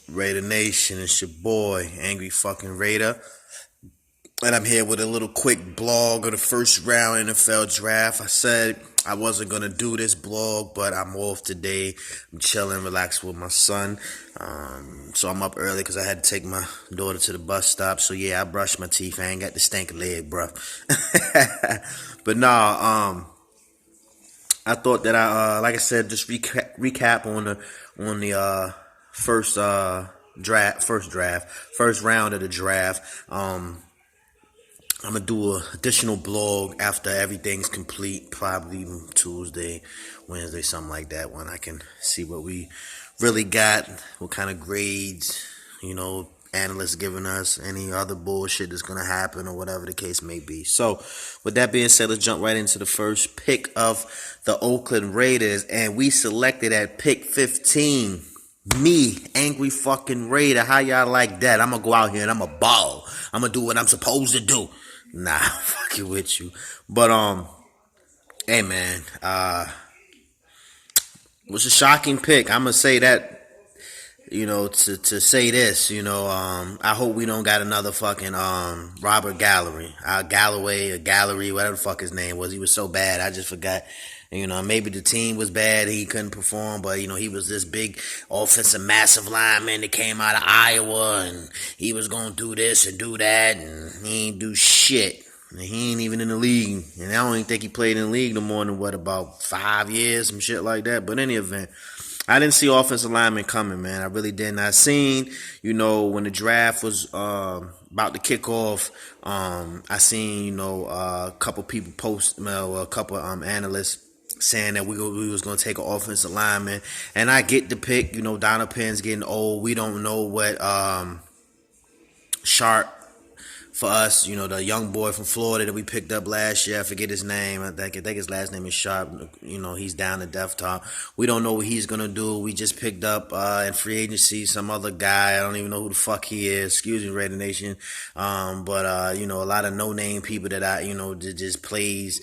Raider Nation, it's your boy, Angry Fucking Raider. And I'm here with a little quick blog of the first round NFL draft. I said I wasn't going to do this blog, but I'm off today. I'm chilling, relaxed with my son. So I'm up early because I had to take my daughter to the bus stop. So yeah, I brushed my teeth. I ain't got the stank leg, bro. But nah, I thought that like I said, just recap on the first first round of the draft. I'm gonna do an additional blog after everything's complete, probably Tuesday, Wednesday, something like that, when I can see what we really got, what kind of grades, analysts giving us, any other bullshit that's gonna happen or whatever the case may be. So, with that being said, let's jump right into the first pick of the Oakland Raiders, and we selected at pick 15. Me, Angry Fucking Raider. How y'all like that? I'm gonna go out here and I'm gonna ball. I'm gonna do what I'm supposed to do. Nah, I'm fucking with you. But hey man, it was a shocking pick. I'm gonna say that, to say this, I hope we don't got another fucking Robert Galloway or Gallery, whatever the fuck his name was. He was so bad, I just forgot. Maybe the team was bad, he couldn't perform, but he was this big offensive massive lineman that came out of Iowa, and he was gonna do this and do that, and he ain't do shit. And he ain't even in the league, and I don't even think he played in the league no more than about 5 years, some shit like that. But in any event, I didn't see offensive linemen coming, man. I really didn't. I seen, when the draft was about to kick off, I seen, a couple people post, a couple analysts saying that we was going to take an offensive lineman. And I get the pick. Donald Penn's getting old. We don't know what Sharp for us, the young boy from Florida that we picked up last year. I forget his name. I think his last name is Sharp. He's down at Death Top. We don't know what he's going to do. We just picked up in free agency some other guy. I don't even know who the fuck he is. Excuse me, Raider Nation. But a lot of no-name people that that just plays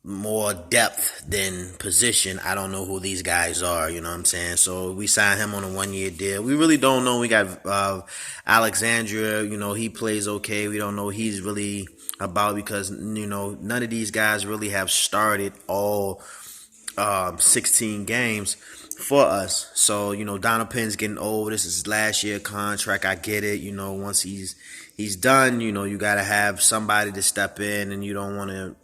more depth than position. I don't know who these guys are, you know what I'm saying? So we signed him on a 1-year deal. We really don't know. We got Alexandria, he plays okay. We don't know what he's really about because, none of these guys really have started all 16 games for us. So, Donald Penn's getting old. This is his last year contract. I get it. Once he's done, you got to have somebody to step in, and you don't want to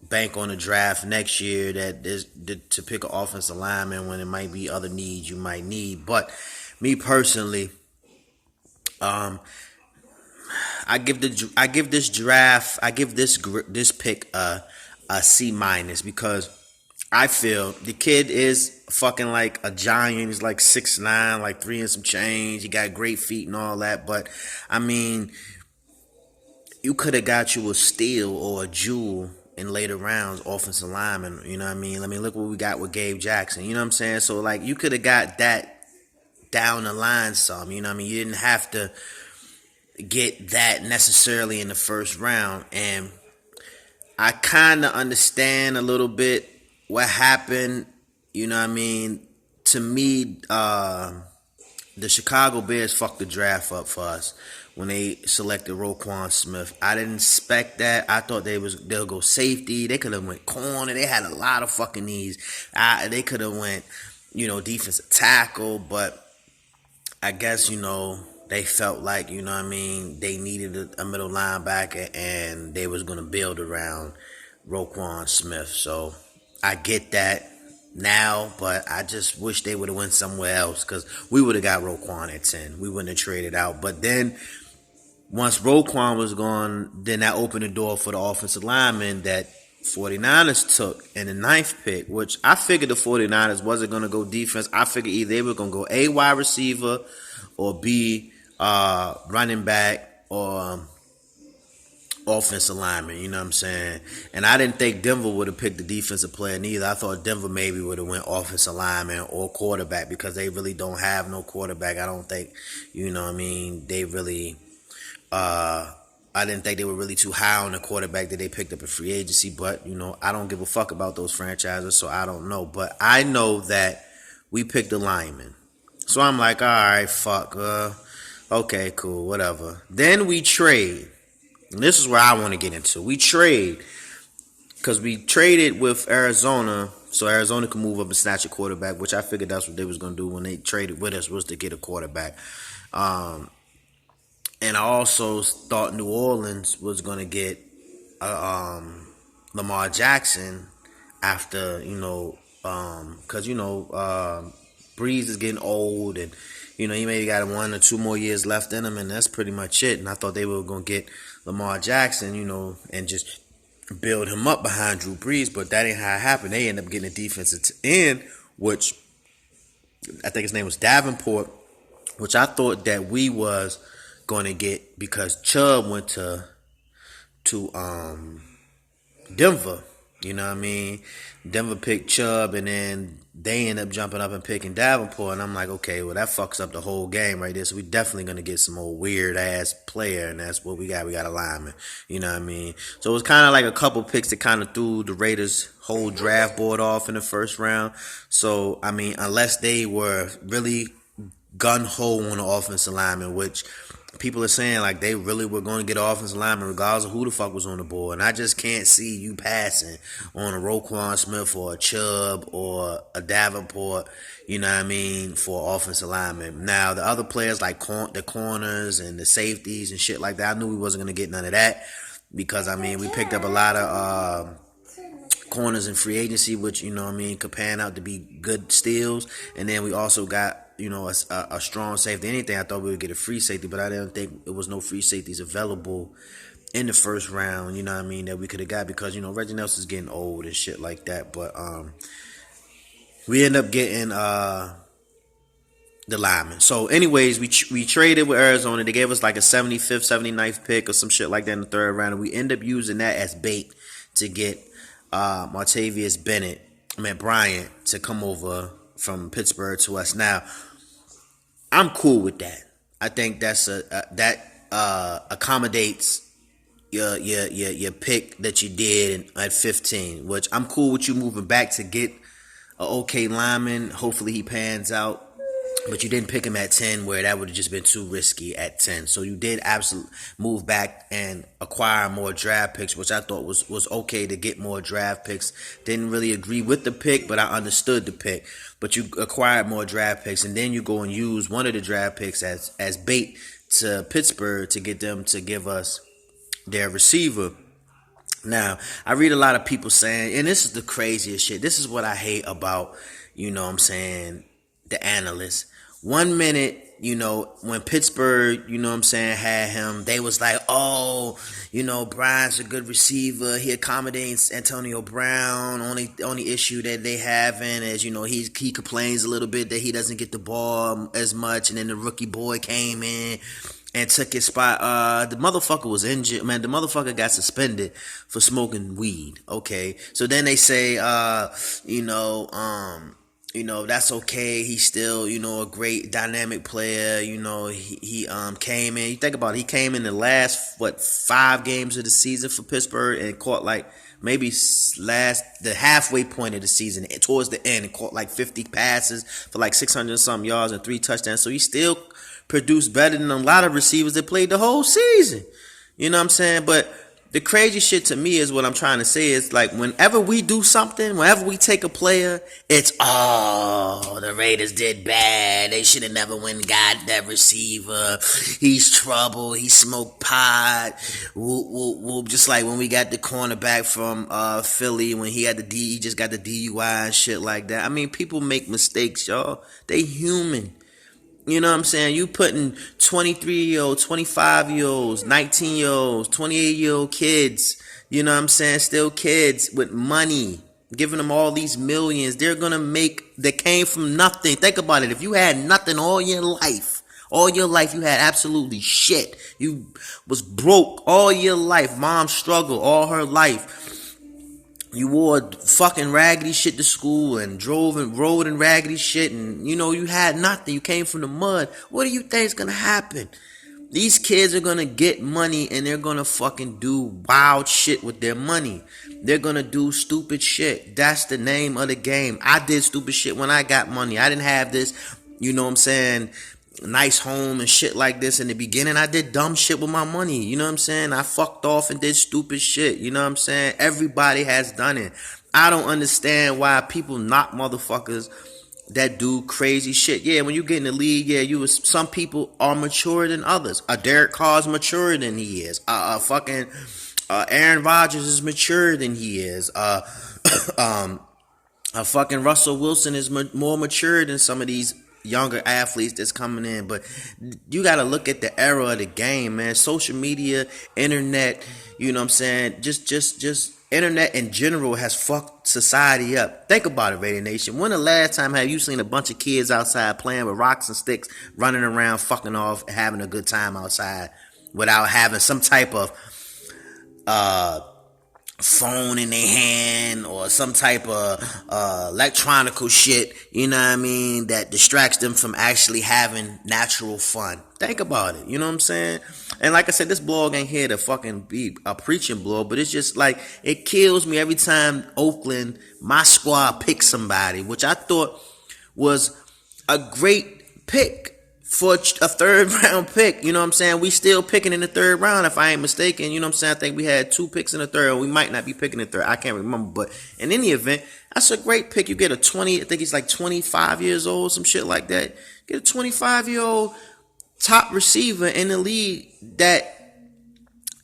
bank on the draft next year that is to pick an offensive lineman when it might be other needs you might need. But me personally, I give this pick a C minus because I feel the kid is fucking like a giant. He's like 6'9", like 3 and some change. He got great feet and all that. But I mean, you could have got you a steal or a jewel in later rounds, offensive lineman, you know what I mean? Look what we got with Gabe Jackson, you know what I'm saying? So, you could have got that down the line some, you know what I mean? You didn't have to get that necessarily in the first round. And I kind of understand a little bit what happened, you know what I mean? To me, the Chicago Bears fucked the draft up for us when they selected Roquan Smith. I didn't expect that. I thought they'll go safety. They could have went corner. They had a lot of fucking needs. They could have went, defensive tackle, but I guess, they felt like, they needed a middle linebacker and they was going to build around Roquan Smith. So I get that now, but I just wish they would have went somewhere else because we would have got Roquan at 10. We wouldn't have traded out. But then once Roquan was gone, then that opened the door for the offensive lineman that 49ers took in the 9th pick, which I figured the 49ers wasn't going to go defense. I figured either they were going to go A, wide receiver, or B, running back, or offensive lineman, you know what I'm saying? And I didn't think Denver would have picked the defensive player neither. I thought Denver maybe would have went offensive lineman or quarterback because they really don't have no quarterback. I don't think, they really, I didn't think they were really too high on the quarterback that they picked up in free agency, but, I don't give a fuck about those franchises, so I don't know. But I know that we picked a lineman. So I'm like, all right, fuck. Okay, cool, whatever. Then we trade. And this is where I want to get into. We trade because we traded with Arizona, so Arizona could move up and snatch a quarterback, which I figured that's what they was gonna do when they traded with us, was to get a quarterback. Um, and I also thought New Orleans was gonna get Lamar Jackson after because Breeze is getting old, and he maybe got 1 or 2 more years left in him, and that's pretty much it. And I thought they were gonna get Lamar Jackson, and just build him up behind Drew Brees, but that ain't how it happened. They ended up getting a defensive end, which I think his name was Davenport, which I thought that we was going to get because Chubb went to Denver. You know what I mean? Denver picked Chubb, and then they end up jumping up and picking Davenport. And I'm like, okay, well, that fucks up the whole game right there. So we definitely going to get some old weird-ass player, and that's what we got. We got a lineman. You know what I mean? So it was kind of like a couple picks that kind of threw the Raiders' whole draft board off in the first round. So, I mean, unless they were really gun-ho on the offensive lineman, which people are saying like they really were going to get offensive lineman regardless of who the fuck was on the board. And I just can't see you passing on a Roquan Smith or a Chubb or a Davenport, you know what I mean, for offensive lineman. Now, the other players like the corners and the safeties and shit like that, I knew we wasn't going to get none of that because, I mean, we picked up a lot of corners in free agency, which, could pan out to be good steals. And then we also got a strong safety. Anything, I thought we would get a free safety, but I didn't think it was no free safeties available in the first round, that we could have got because, Reggie Nelson's getting old and shit like that. But we end up getting the lineman. So anyways, we traded with Arizona. They gave us like a 75th, 79th pick or some shit like that in the third round, and we end up using that as bait to get Martavius Bryant to come over from Pittsburgh to us. Now, I'm cool with that. I think that accommodates your pick that you did at 15, which I'm cool with you moving back to get an okay lineman. Hopefully he pans out. But you didn't pick him at 10 where that would have just been too risky at 10. So you did absolutely move back and acquire more draft picks, which I thought was okay to get more draft picks. Didn't really agree with the pick, but I understood the pick. But you acquired more draft picks, and then you go and use one of the draft picks as bait to Pittsburgh to get them to give us their receiver. Now, I read a lot of people saying, and this is the craziest shit. This is what I hate about, the analysts. 1 minute, when Pittsburgh, had him, they was like, oh, Bryant's a good receiver. He accommodates Antonio Brown. Only issue that they having is, he complains a little bit that he doesn't get the ball as much. And then the rookie boy came in and took his spot. The motherfucker was injured. Man, the motherfucker got suspended for smoking weed. Okay. So then they say, that's okay. He's still, a great dynamic player. He came in. You think about it. He came in the last, 5 games of the season for Pittsburgh and caught maybe the halfway point of the season, towards the end, and caught 50 passes for 600 and something yards and 3 touchdowns. So he still produced better than a lot of receivers that played the whole season. You know what I'm saying? But the crazy shit to me is what I'm trying to say is whenever we do something, whenever we take a player, it's the Raiders did bad. They should have never went and got that receiver. He's trouble. He smoked pot. Whoop. Just like when we got the cornerback from Philly when he just got the DUI and shit like that. I mean, people make mistakes, y'all. They human. You know what I'm saying? You putting 23-year-olds, 25-year-olds, 19-year-olds, 28-year-old kids, you know what I'm saying? Still kids with money, giving them all these millions. They're going to they came from nothing. Think about it. If you had nothing all your life, you had absolutely shit. You was broke all your life. Mom struggled all her life. You wore fucking raggedy shit to school and drove and rode in raggedy shit and, you had nothing. You came from the mud. What do you think is going to happen? These kids are going to get money and they're going to fucking do wild shit with their money. They're going to do stupid shit. That's the name of the game. I did stupid shit when I got money. I didn't have this you know what I'm saying, nice home and shit like this. In the beginning, I did dumb shit with my money. You know what I'm saying? I fucked off and did stupid shit. You know what I'm saying? Everybody has done it. I don't understand why people knock motherfuckers that do crazy shit. Yeah, when you get in the league, yeah, some people are mature than others. Derek Carr's mature than he is. Aaron Rodgers is mature than he is. Fucking Russell Wilson is more mature than some of these younger athletes that's coming in. But you got to look at the era of the game, man. Social media, internet, you know what I'm saying? Just internet in general has fucked society up. Think about it, Radio Nation. When the last time have you seen a bunch of kids outside playing with rocks and sticks, running around, fucking off, having a good time outside without having some type of phone in their hand or some type of electronical shit, you know what I mean, that distracts them from actually having natural fun? Think about it, you know what I'm saying? And like I said, this blog ain't here to fucking be a preaching blog, but it's just like, it kills me every time Oakland, my squad, picks somebody, which I thought was a great pick for a third round pick. You know what I'm saying? We still picking in the third round, if I ain't mistaken. You know what I'm saying? I think we had 2 picks in the third. We might not be picking the third. I can't remember. But in any event, that's a great pick. You get a 20, I think he's like 25 years old, some shit like that. Get a 25-year-old top receiver in the league that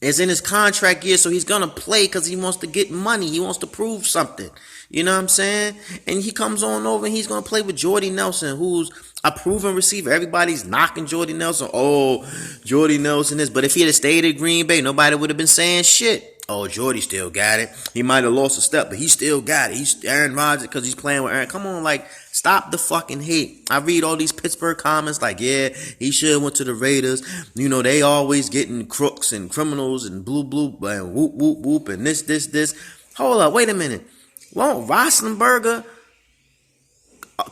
is in his contract year, so he's gonna play because he wants to get money. He wants to prove something. You know what I'm saying? And he comes on over and he's gonna play with Jordy Nelson, who's a proven receiver. Everybody's knocking Jordy Nelson. Oh, Jordy Nelson is. But if he had stayed at Green Bay, nobody would have been saying shit. Oh, Jordy still got it. He might have lost a step, but he still got it. He's Aaron Rodgers because he's playing with Aaron. Come on, like, stop the fucking hate. I read all these Pittsburgh comments like, yeah, he should have went to the Raiders. You know, they always getting crooks and criminals and blue and whoop, whoop, whoop, and this. Hold up, wait a minute. Won't Roethlisberger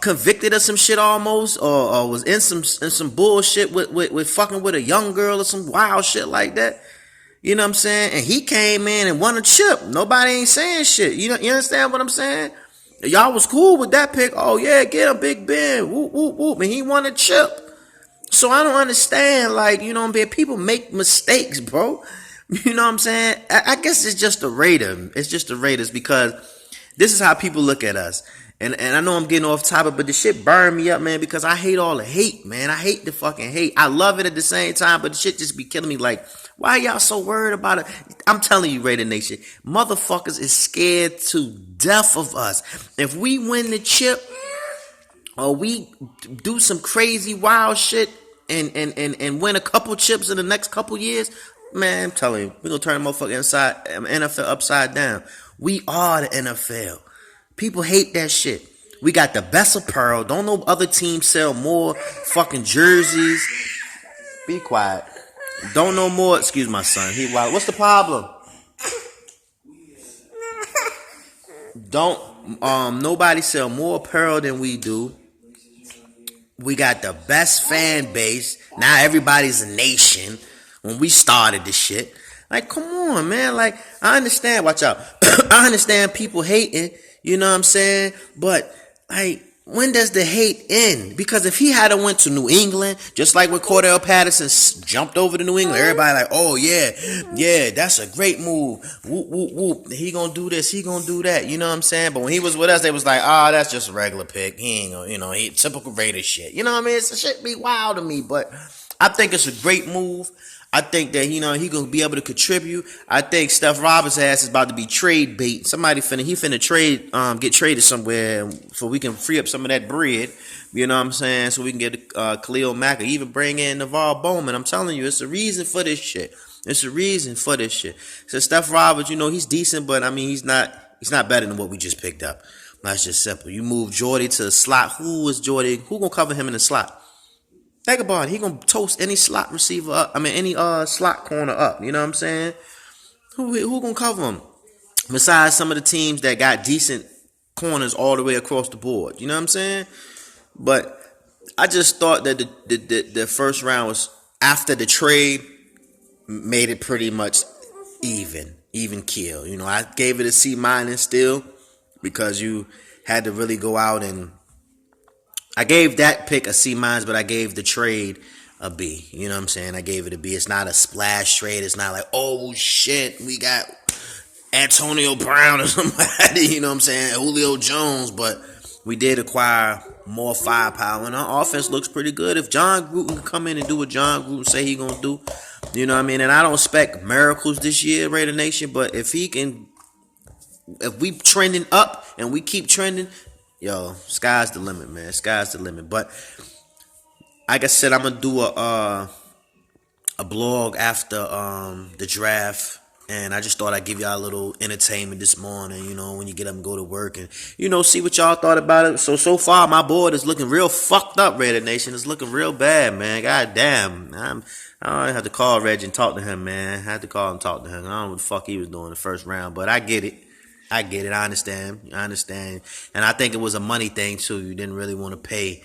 convicted of some shit almost, or was in some bullshit with fucking with a young girl or some wild shit like that? You know what I'm saying? And he came in and won a chip. Nobody ain't saying shit. You understand what I'm saying? Y'all was cool with that pick. Oh yeah, get a Big Ben. Whoop, whoop, whoop. And he won a chip. So I don't understand, like, you know what I'm saying? People make mistakes, bro. You know what I'm saying? I guess it's just the Raiders. It's just the Raiders, because this is how people look at us. And I know I'm getting off topic, but the shit burned me up, man, because I hate all the hate, man. I hate the fucking hate. I love it at the same time, but the shit just be killing me. Like, why y'all so worried about it? I'm telling you, Raider Nation, motherfuckers is scared to death of us. If we win the chip, or we do some crazy wild shit and win a couple chips in the next couple years, man, I'm telling you, we're going to turn the motherfucking NFL upside down. We are the NFL. People hate that shit. We got the best apparel. Don't no other team sell more fucking jerseys. Be quiet. Don't know more. Excuse my son. He wild. What's the problem? Don't nobody sell more apparel than we do. We got the best fan base. Now everybody's a nation. When we started this shit, like, come on, man. Like, I understand. Watch out. I understand people hating. You know what I'm saying? But, like, when does the hate end? Because if he had went to New England, just like when Cordell Patterson jumped over to New England, everybody like, oh, yeah, that's a great move. Whoop, whoop, whoop. He gonna do this, he gonna do that. You know what I'm saying? But when he was with us, they was like, that's just a regular pick. He ain't gonna, he typical Raiders shit. You know what I mean? It's shit be wild to me, but I think it's a great move. I think that, he gonna be able to contribute. I think Steph Roberts' ass is about to be trade bait. Somebody finna trade, get traded somewhere so we can free up some of that bread. You know what I'm saying? So we can get Khalil Mack, or even bring in Navarre Bowman. I'm telling you, it's a reason for this shit. It's a reason for this shit. So Steph Roberts, he's decent, but I mean, he's not better than what we just picked up. That's just simple. You move Jordy to the slot. Who is Jordy? Who gonna cover him in the slot? Think about it. He gonna toast any slot receiver up. I mean, any slot corner up. You know what I'm saying? Who gonna cover him? Besides some of the teams that got decent corners all the way across the board. You know what I'm saying? But I just thought that the first round was, after the trade, made it pretty much even kill. I gave it a C- still, because you had to really go out and I gave that pick a C minus, but I gave the trade a B. You know what I'm saying? I gave it a B. It's not a splash trade. It's not like, oh shit, we got Antonio Brown or somebody. You know what I'm saying? Julio Jones, but we did acquire more firepower, and our offense looks pretty good. If John Gruden can come in and do what John Gruden say he gonna do, you know what I mean? And I don't expect miracles this year, Raider Nation, but if we trending up and we keep trending, yo, sky's the limit, man. Sky's the limit. But like I said, I'm gonna do a blog after the draft. And I just thought I'd give y'all a little entertainment this morning, you know, when you get up and go to work and, you know, see what y'all thought about it. So far, my board is looking real fucked up, Raider Nation. It's looking real bad, man. God damn. I have to call Reg and talk to him, man. I had to call and talk to him. I don't know what the fuck he was doing the first round, but I get it. I understand. And I think it was a money thing, too. You didn't really want to pay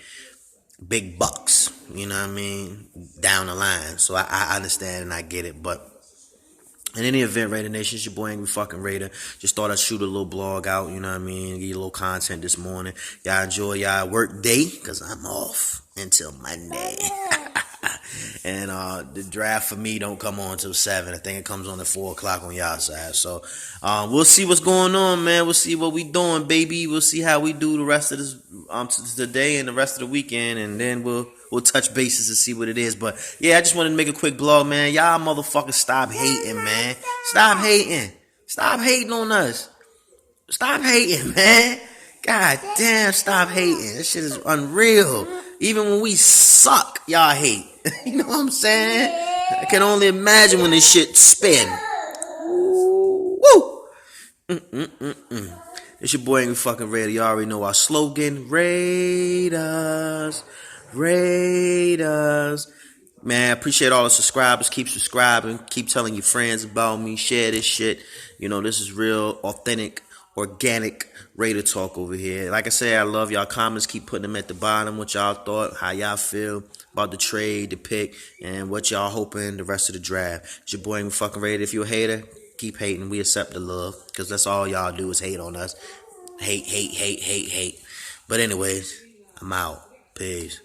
big bucks, you know what I mean, down the line. So I understand and I get it, but in any event, Raider Nation, it's your boy Angry Fucking Raider. Just thought I'd shoot a little blog out, you know what I mean? Give you a little content this morning. Y'all enjoy y'all work day, because I'm off until Monday. And the draft for me don't come on until 7. I think it comes on at 4 o'clock on y'all side. So we'll see what's going on, man. We'll see what we doing, baby. We'll see how we do the rest of this today and the rest of the weekend, and then we'll touch bases and see what it is. But yeah, I just wanted to make a quick blog, man. Y'all motherfuckers stop hating, man. Stop hating. Stop hating on us. Stop hating, man. God damn, stop hating. This shit is unreal. Even when we suck, y'all hate. You know what I'm saying? I can only imagine when this shit spin. Woo! It's your boy Angry Fucking Raider. You already know our slogan. Raiders. Man, I appreciate all the subscribers. Keep subscribing. Keep telling your friends about me. Share this shit. You know, this is real, authentic, organic Raider talk over here. Like I said, I love y'all comments. Keep putting them at the bottom. What y'all thought, how y'all feel about the trade, the pick, and what y'all hoping the rest of the draft. It's your boy Angry Fucking Raider. If you're a hater, keep hating. We accept the love, because that's all y'all do is hate on us. Hate. But anyways, I'm out. Peace.